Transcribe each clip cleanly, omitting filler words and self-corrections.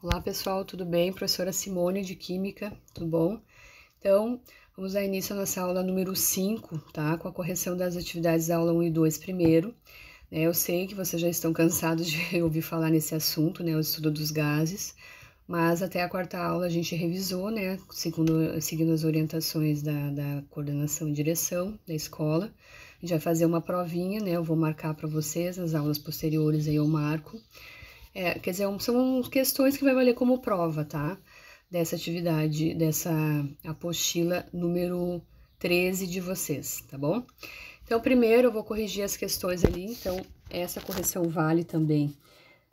Olá pessoal, tudo bem? Professora Simone de Química, tudo bom? Então, vamos dar início à nossa aula número 5, tá? Com a correção das atividades da aula 1 e 2 primeiro. Eu sei que vocês já estão cansados de ouvir falar nesse assunto, né? O estudo dos gases, mas até a quarta aula a gente revisou, né? Seguindo as orientações da coordenação e direção da escola. A gente vai fazer uma provinha, né? Eu vou marcar para vocês, nas aulas posteriores aí eu marco. Quer dizer, são questões que vai valer como prova, tá? Dessa atividade, dessa apostila número 13 de vocês, tá bom? Então, primeiro eu vou corrigir as questões ali, então essa correção vale também,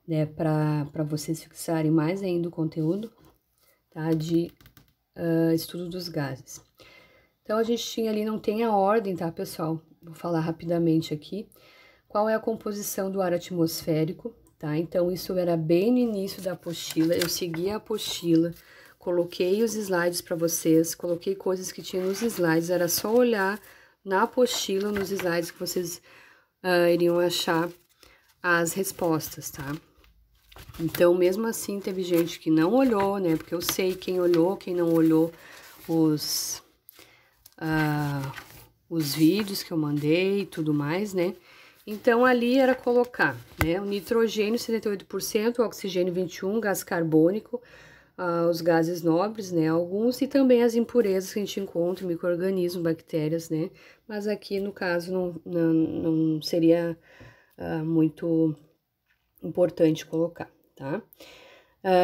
né, para vocês fixarem mais ainda o conteúdo, tá? De estudo dos gases. Então, a gente tinha ali, não tem a ordem, tá, pessoal? Vou falar rapidamente aqui. Qual é a composição do ar atmosférico? Tá? Então, isso era bem no início da apostila, eu segui a apostila, coloquei os slides para vocês, coloquei coisas que tinha nos slides, era só olhar na apostila, nos slides que vocês iriam achar as respostas, tá? Então, mesmo assim, teve gente que não olhou, né? Porque eu sei quem olhou, quem não olhou os vídeos que eu mandei e tudo mais, né? Então, ali era colocar, né, o nitrogênio 78%, o oxigênio 21%, gás carbônico, os gases nobres, né, alguns, e também as impurezas que a gente encontra, micro-organismos, bactérias, né, mas aqui, no caso, não seria muito importante colocar, tá?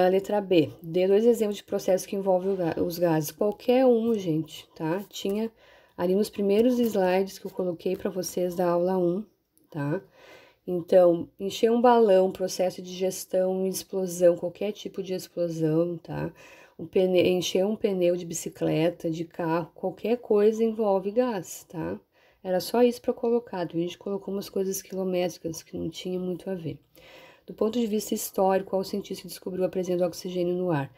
Letra B, dê 2 exemplos de processos que envolvem os gases, qualquer um, gente, tá? Tinha ali nos primeiros slides que eu coloquei para vocês da aula 1, tá? Então, encher um balão, processo de digestão, explosão, qualquer tipo de explosão, tá? Encher um pneu de bicicleta, de carro, qualquer coisa envolve gás, tá? Era só isso para colocar, a gente colocou umas coisas quilométricas que não tinha muito a ver. Do ponto de vista histórico, qual cientista descobriu a presença do oxigênio no ar?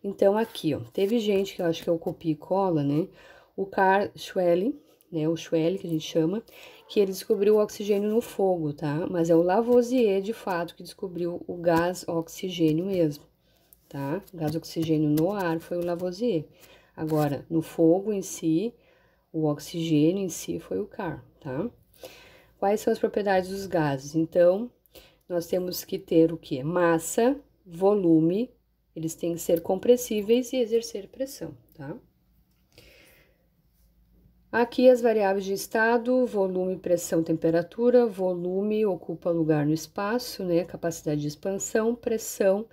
Então, aqui, ó, teve gente que eu acho que é o copia e cola, né? O Carl Schweller, né, o Schweller, que a gente chama, que ele descobriu o oxigênio no fogo, tá? Mas é o Lavoisier, de fato, que descobriu o gás oxigênio mesmo, tá? O gás oxigênio no ar foi o Lavoisier. Agora, no fogo em si, o oxigênio em si foi o Carl, tá? Quais são as propriedades dos gases? Então, nós temos que ter o quê? Massa, volume, eles têm que ser compressíveis e exercer pressão, tá? Aqui as variáveis de estado, volume, pressão, temperatura. Volume ocupa lugar no espaço, né? Capacidade de expansão, pressão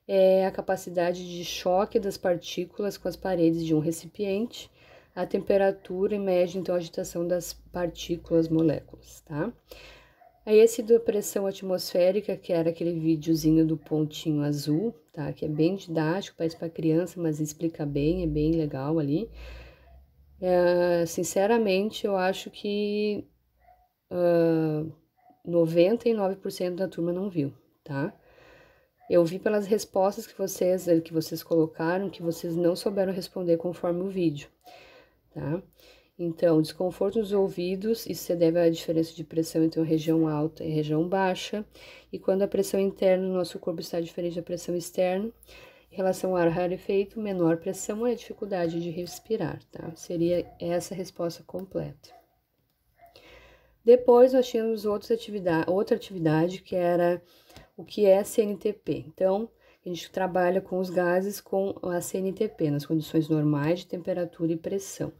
é a capacidade de choque das partículas com as paredes de um recipiente. A temperatura mede, então, a agitação das partículas, moléculas, tá? Aí esse da pressão atmosférica, que era aquele videozinho do pontinho azul, tá? Que é bem didático, parece para criança, mas explica bem, é bem legal ali. Sinceramente, eu acho que 99% da turma não viu, tá? Eu vi pelas respostas que vocês colocaram, que vocês não souberam responder conforme o vídeo, tá? Então, desconforto nos ouvidos, isso se deve à diferença de pressão entre a região alta e região baixa, e quando a pressão interna no nosso corpo está diferente da pressão externa, em relação ao ar rarefeito, menor pressão é a dificuldade de respirar, tá? Seria essa a resposta completa. Depois, nós tínhamos outra atividade, que era o que é CNTP. Então, a gente trabalha com os gases com a CNTP, nas condições normais de temperatura e pressão.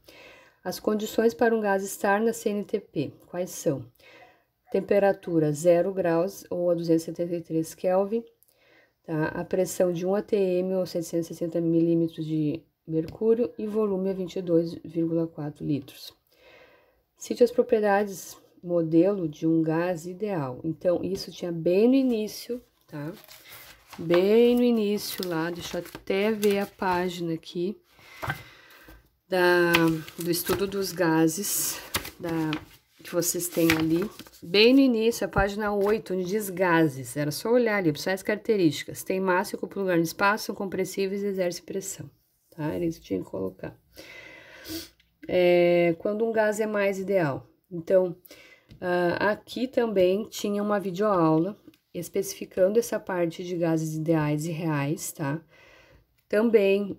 As condições para um gás estar na CNTP, quais são? Temperatura 0 graus ou a 273 Kelvin, tá? A pressão de 1 atm ou 760 milímetros de mercúrio e volume a 22,4 litros. Cite as propriedades modelo de um gás ideal. Então, isso tinha bem no início, tá? Bem no início lá, deixa eu até ver a página aqui do estudo dos gases, que vocês têm ali. Bem no início, a página 8, onde diz gases. Era só olhar ali, principais características. Tem massa e ocupa lugar no espaço, são compressíveis e exercem pressão, tá? Era isso que tinha que colocar. Quando um gás é mais ideal. Então, aqui também tinha uma videoaula especificando essa parte de gases ideais e reais, tá? Também,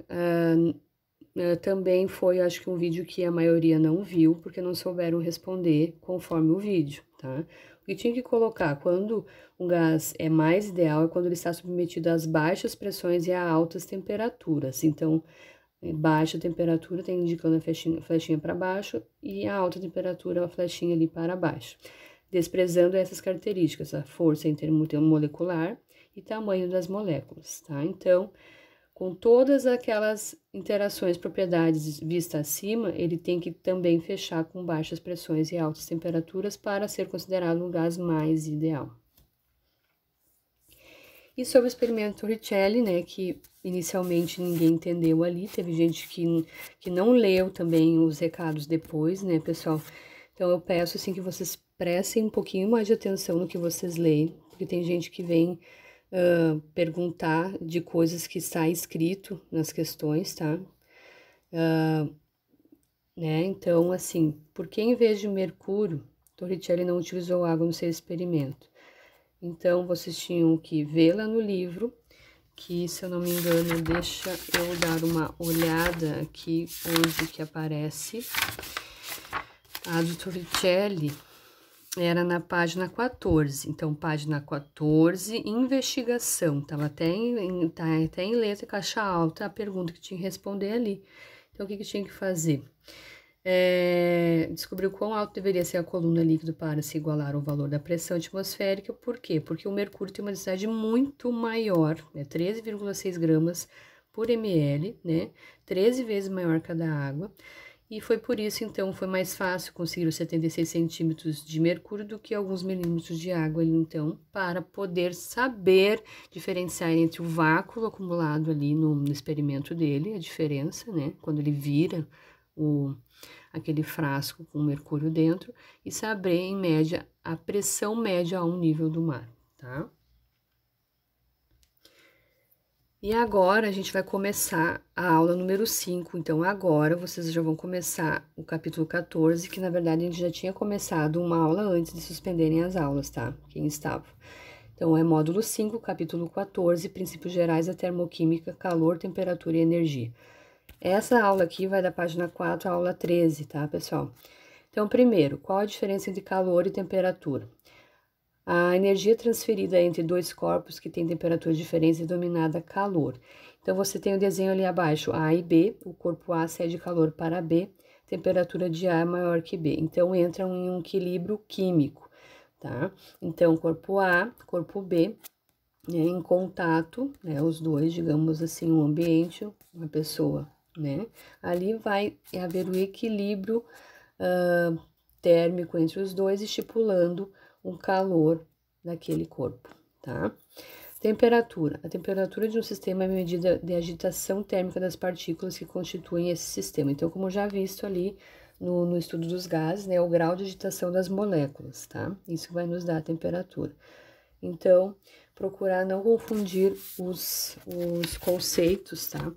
também foi, acho que um vídeo que a maioria não viu, porque não souberam responder conforme o vídeo, tá? O que tinha que colocar quando um gás é mais ideal é quando ele está submetido às baixas pressões e a altas temperaturas. Então, baixa temperatura tem indicando a flechinha para baixo e a alta temperatura a flechinha ali para baixo. Desprezando essas características, a força intermolecular e tamanho das moléculas, tá? Então, com todas aquelas interações, propriedades vistas acima, ele tem que também fechar com baixas pressões e altas temperaturas para ser considerado um gás mais ideal. E sobre o experimento Torricelli, né, que inicialmente ninguém entendeu ali, teve gente que não leu também os recados depois, né, pessoal? Então, eu peço, assim, que vocês prestem um pouquinho mais de atenção no que vocês leem, porque tem gente que vem perguntar de coisas que está escrito nas questões, tá? Né? Então, assim, por que em vez de mercúrio, Torricelli não utilizou água no seu experimento? Então, vocês tinham que ver lá no livro, que, se eu não me engano, deixa eu dar uma olhada aqui onde que aparece. A do Torricelli era na página 14. Então, página 14, investigação. Tava até em letra, caixa alta, a pergunta que tinha que responder ali. Então, o que tinha que fazer? Descobriu quão alto deveria ser a coluna líquido para se igualar ao valor da pressão atmosférica. Por quê? Porque o mercúrio tem uma densidade muito maior, 13,6 gramas por ml, né? 13 vezes maior que a da água. E foi por isso, então, foi mais fácil conseguir os 76 centímetros de mercúrio do que alguns milímetros de água, então, para poder saber diferenciar entre o vácuo acumulado ali no experimento dele, a diferença, né? Quando ele vira aquele frasco com mercúrio dentro, e saber, em média, a pressão média a um nível do mar, tá? E agora a gente vai começar a aula número 5, então agora vocês já vão começar o capítulo 14, que na verdade a gente já tinha começado uma aula antes de suspenderem as aulas, tá? Quem estava. Então é módulo 5, capítulo 14, princípios gerais da termoquímica, calor, temperatura e energia. Essa aula aqui vai da página 4 à aula 13, tá, pessoal? Então, primeiro, qual a diferença entre calor e temperatura? A energia transferida entre dois corpos que têm temperaturas diferentes é denominada calor. Então, você tem o desenho ali abaixo, A e B, o corpo A cede calor para B, temperatura de A é maior que B. Então, entram em um equilíbrio químico, tá? Então, corpo A, corpo B, né, em contato, né, os dois, digamos assim, um ambiente, uma pessoa, né? Ali vai haver o equilíbrio térmico entre os dois, estipulando um calor daquele corpo, tá? Temperatura. A temperatura de um sistema é a medida de agitação térmica das partículas que constituem esse sistema. Então, como já visto ali no estudo dos gases, né, o grau de agitação das moléculas, tá? Isso vai nos dar a temperatura. Então, procurar não confundir os conceitos, tá?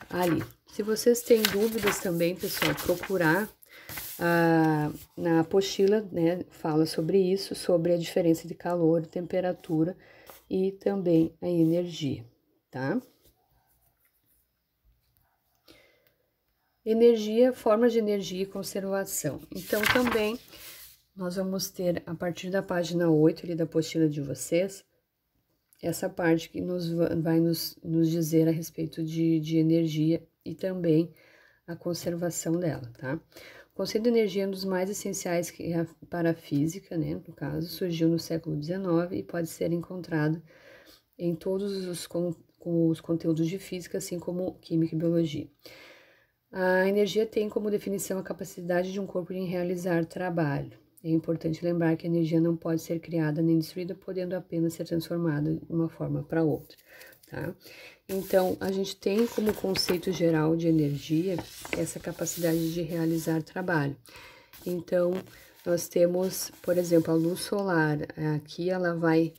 Ali. Se vocês têm dúvidas também, pessoal, procurar na apostila, né, fala sobre isso, sobre a diferença de calor, temperatura e também a energia, tá? Energia, formas de energia e conservação. Então, também, nós vamos ter, a partir da página 8 ali da apostila de vocês, essa parte que vai nos dizer a respeito de energia e também a conservação dela, tá? O conceito de energia é um dos mais essenciais para a física, né? No caso, surgiu no século XIX e pode ser encontrado em todos os conteúdos de física, assim como química e biologia. A energia tem como definição a capacidade de um corpo em realizar trabalho. É importante lembrar que a energia não pode ser criada nem destruída, podendo apenas ser transformada de uma forma para outra, tá? Então, a gente tem como conceito geral de energia essa capacidade de realizar trabalho. Então, nós temos, por exemplo, a luz solar. Aqui ela vai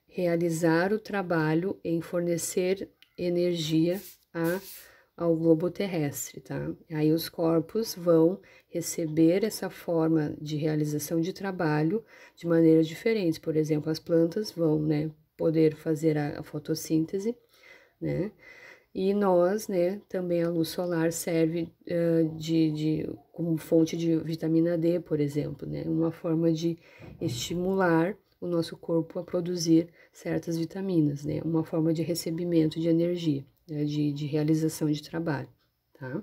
realizar o trabalho em fornecer energia a ao globo terrestre, tá? Aí os corpos vão receber essa forma de realização de trabalho de maneiras diferentes. Por exemplo, as plantas vão, né, poder fazer a fotossíntese, né? E nós, né, também a luz solar serve como fonte de vitamina D, por exemplo, né? Uma forma de estimular o nosso corpo a produzir certas vitaminas, né? Uma forma de recebimento de energia, né? De realização de trabalho, tá?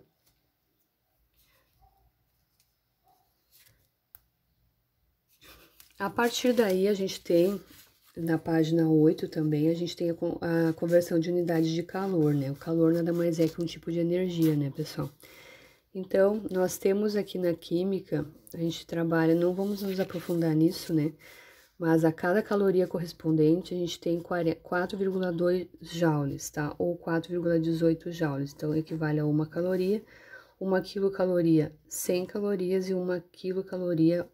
A partir daí, a gente tem, na página 8 também, a gente tem a conversão de unidade de calor, né? O calor nada mais é que um tipo de energia, né, pessoal? Então, nós temos aqui na química, a gente trabalha, não vamos nos aprofundar nisso, né? Mas a cada caloria correspondente, a gente tem 4,2 joules, tá? Ou 4,18 joules. Então, equivale a 1 quilocaloria 100 calorias e 1 quilocaloria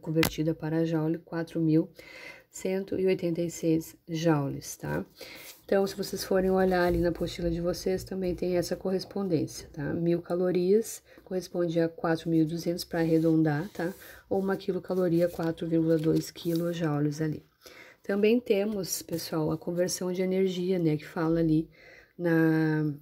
convertida para joule, 4.186 joules, tá? Então, se vocês forem olhar ali na apostila de vocês, também tem essa correspondência, tá? 1.000 calorias corresponde a 4.200 para arredondar, tá? Ou 1 quilocaloria, 4,2 quilojoules ali. Também temos, pessoal, a conversão de energia, né? Que fala ali na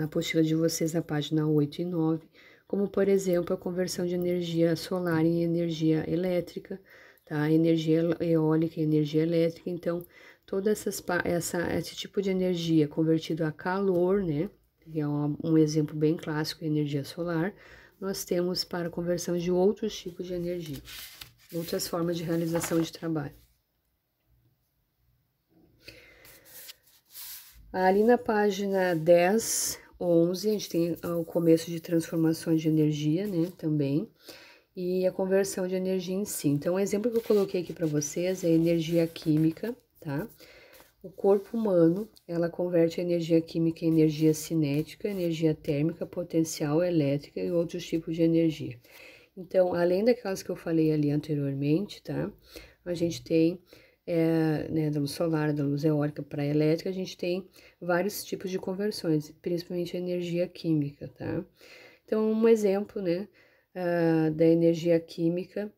apostila de vocês, na página 8 e 9, como, por exemplo, a conversão de energia solar em energia elétrica, tá? Energia eólica em energia elétrica. Então, todo esse tipo de energia convertido a calor, né? Que é um exemplo bem clássico, energia solar, nós temos para conversão de outros tipos de energia, outras formas de realização de trabalho. Ali na página 10, 11, a gente tem o começo de transformações de energia, né, também, e a conversão de energia em si. Então, o exemplo que eu coloquei aqui para vocês é energia química, tá? O corpo humano, ela converte a energia química em energia cinética, energia térmica, potencial, elétrica e outros tipos de energia. Então, além daquelas que eu falei ali anteriormente, tá? A gente tem, né, da luz solar, da luz eólica para a elétrica, a gente tem vários tipos de conversões, principalmente a energia química, tá? Então, um exemplo, né, da energia química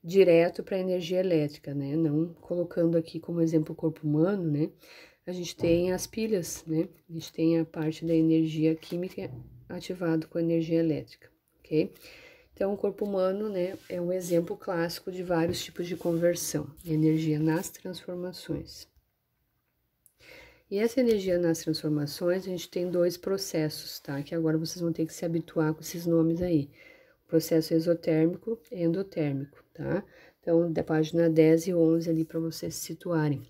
direto para a energia elétrica, né? Não colocando aqui como exemplo o corpo humano, né? A gente tem as pilhas, né? A gente tem a parte da energia química ativado com a energia elétrica, ok? Então, o corpo humano, né, é um exemplo clássico de vários tipos de conversão, de energia nas transformações. E essa energia nas transformações, a gente tem dois processos, tá? Que agora vocês vão ter que se habituar com esses nomes aí. O processo exotérmico e endotérmico, tá? Então, da página 10 e 11 ali para vocês se situarem.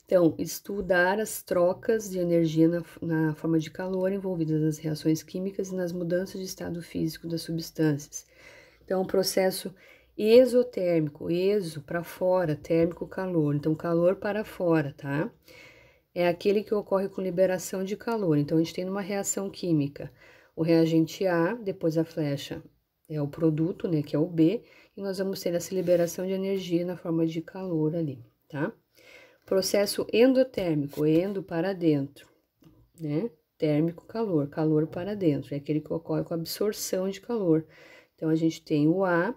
Então, estudar as trocas de energia na forma de calor envolvidas nas reações químicas e nas mudanças de estado físico das substâncias. Então, o processo exotérmico, exo para fora, térmico, calor. Então, calor para fora, tá? É aquele que ocorre com liberação de calor. Então, a gente tem uma reação química, o reagente A, depois a flecha é o produto, né, que é o B, e nós vamos ter essa liberação de energia na forma de calor ali, tá? Processo endotérmico, endo para dentro, né? Térmico, calor, calor para dentro, é aquele que ocorre com absorção de calor. Então, a gente tem o A,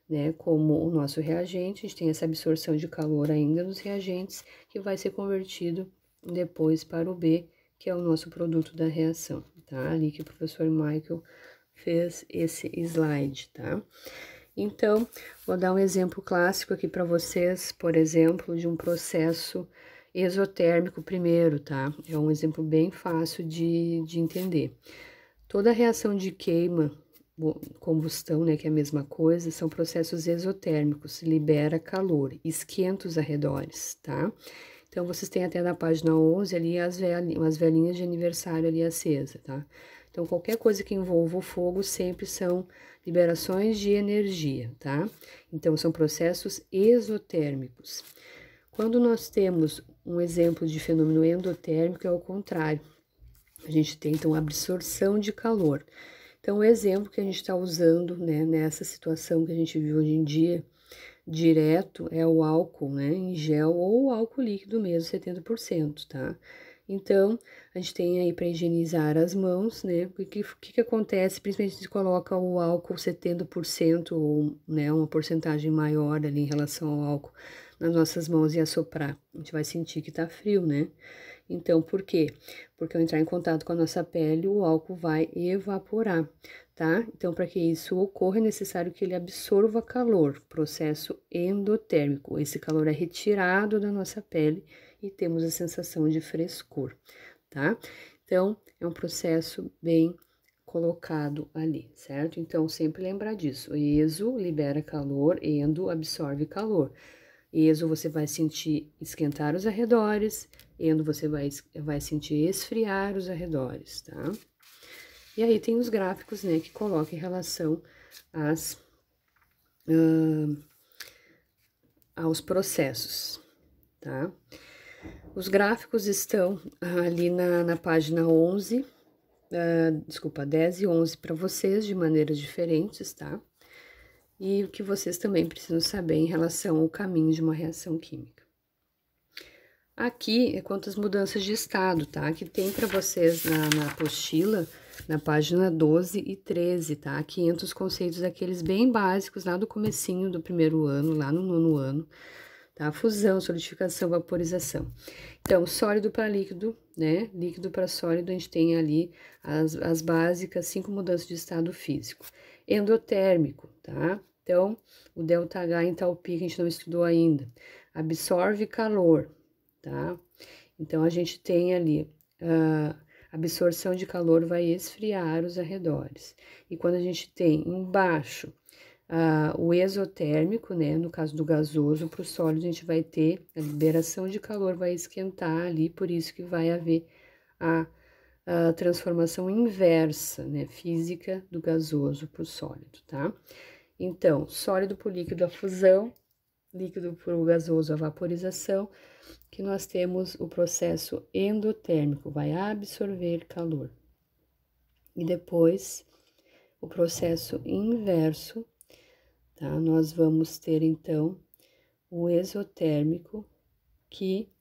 né, como o nosso reagente, a gente tem essa absorção de calor ainda nos reagentes, que vai ser convertido depois para o B, que é o nosso produto da reação, tá? Ali que o professor Michael fez esse slide, tá? Então, vou dar um exemplo clássico aqui para vocês, por exemplo, de um processo exotérmico primeiro, tá? É um exemplo bem fácil de entender. Toda reação de queima, combustão, né, que é a mesma coisa, são processos exotérmicos, libera calor, esquenta os arredores, tá? Então, vocês têm até na página 11 ali as velhinhas de aniversário ali acesa, tá? Então, qualquer coisa que envolva o fogo sempre são liberações de energia, tá? Então, são processos exotérmicos. Quando nós temos um exemplo de fenômeno endotérmico, é o contrário. A gente tem, então, absorção de calor. Então, o exemplo que a gente está usando, né, nessa situação que a gente vive hoje em dia, direto, é o álcool, né, em gel ou álcool líquido mesmo, 70%, tá? Então, a gente tem aí para higienizar as mãos, né? O que acontece, principalmente se coloca o álcool 70% ou, né, uma porcentagem maior ali em relação ao álcool nas nossas mãos e assoprar. A gente vai sentir que tá frio, né? Então, por quê? Porque ao entrar em contato com a nossa pele, o álcool vai evaporar, tá? Então, para que isso ocorra, é necessário que ele absorva calor, processo endotérmico. Esse calor é retirado da nossa pele e temos a sensação de frescor, tá? Então, é um processo bem colocado ali, certo? Então, sempre lembrar disso. Exo libera calor, endo absorve calor. Exo você vai sentir esquentar os arredores, endo você vai sentir esfriar os arredores, tá? E aí tem os gráficos, né, que colocam em relação aos processos, tá? Os gráficos estão ali na página 11, desculpa, 10 e 11 para vocês, de maneiras diferentes, tá? E o que vocês também precisam saber em relação ao caminho de uma reação química. Aqui é quantas mudanças de estado, tá? Que tem para vocês na apostila, na página 12 e 13, tá? 500 conceitos daqueles bem básicos lá do comecinho do primeiro ano, lá no 9º ano, tá? Fusão, solidificação, vaporização. Então, sólido para líquido, né? Líquido para sólido, a gente tem ali as básicas 5 mudanças de estado físico. Endotérmico, tá? Então, o ΔH entalpia, que a gente não estudou ainda. Absorve calor, tá? Então, a gente tem ali, absorção de calor vai esfriar os arredores. E quando a gente tem embaixo o exotérmico, né, no caso do gasoso, para o sólido a gente vai ter a liberação de calor, vai esquentar ali, por isso que vai haver a transformação inversa, né, física do gasoso para o sólido, tá? Então, sólido por líquido, a fusão, líquido por gasoso, a vaporização, que nós temos o processo endotérmico, vai absorver calor. E depois, o processo inverso, tá? Nós vamos ter, então, o exotérmico, que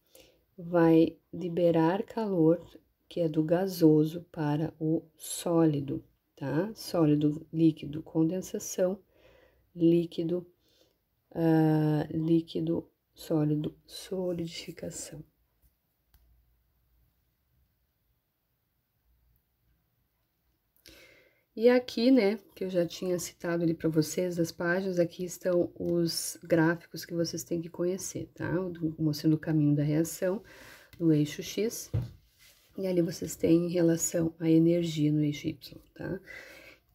vai liberar calor, que é do gasoso, para o sólido, tá? Sólido, líquido, condensação, líquido, líquido, sólido, solidificação. E aqui, né, que eu já tinha citado ali para vocês, das páginas, aqui estão os gráficos que vocês têm que conhecer, tá? Mostrando o caminho da reação no eixo X, e ali vocês têm em relação à energia no eixo Y, tá?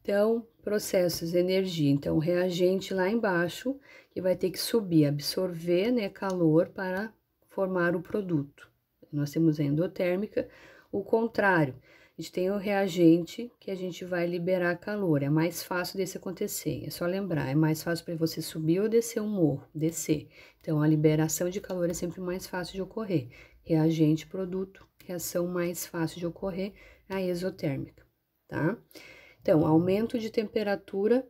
Então, processos de energia, então, o reagente lá embaixo, que vai ter que subir, absorver, né, calor para formar o produto. Nós temos a endotérmica, o contrário, a gente tem o reagente que a gente vai liberar calor, é mais fácil desse acontecer, é só lembrar, é mais fácil para você subir ou descer um morro, descer. Então, a liberação de calor é sempre mais fácil de ocorrer. Reagente, produto, reação mais fácil de ocorrer, a exotérmica, tá? Então, aumento de temperatura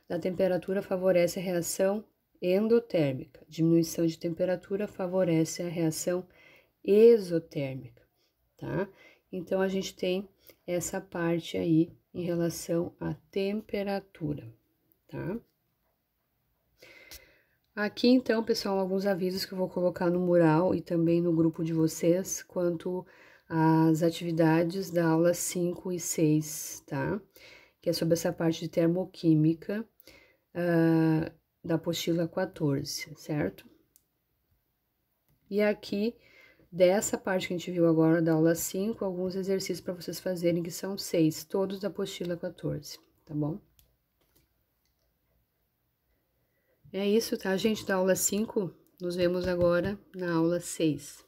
da temperatura favorece a reação endotérmica, diminuição de temperatura favorece a reação exotérmica, tá? Então, a gente tem essa parte aí em relação à temperatura, tá? Aqui, então, pessoal, alguns avisos que eu vou colocar no mural e também no grupo de vocês, quanto às atividades da aula 5 e 6, tá? Que é sobre essa parte de termoquímica da apostila 14, certo? E aqui, dessa parte que a gente viu agora da aula 5, alguns exercícios para vocês fazerem, que são 6, todos da apostila 14, tá bom? É isso, tá, gente? Da aula 5, nos vemos agora na aula 6.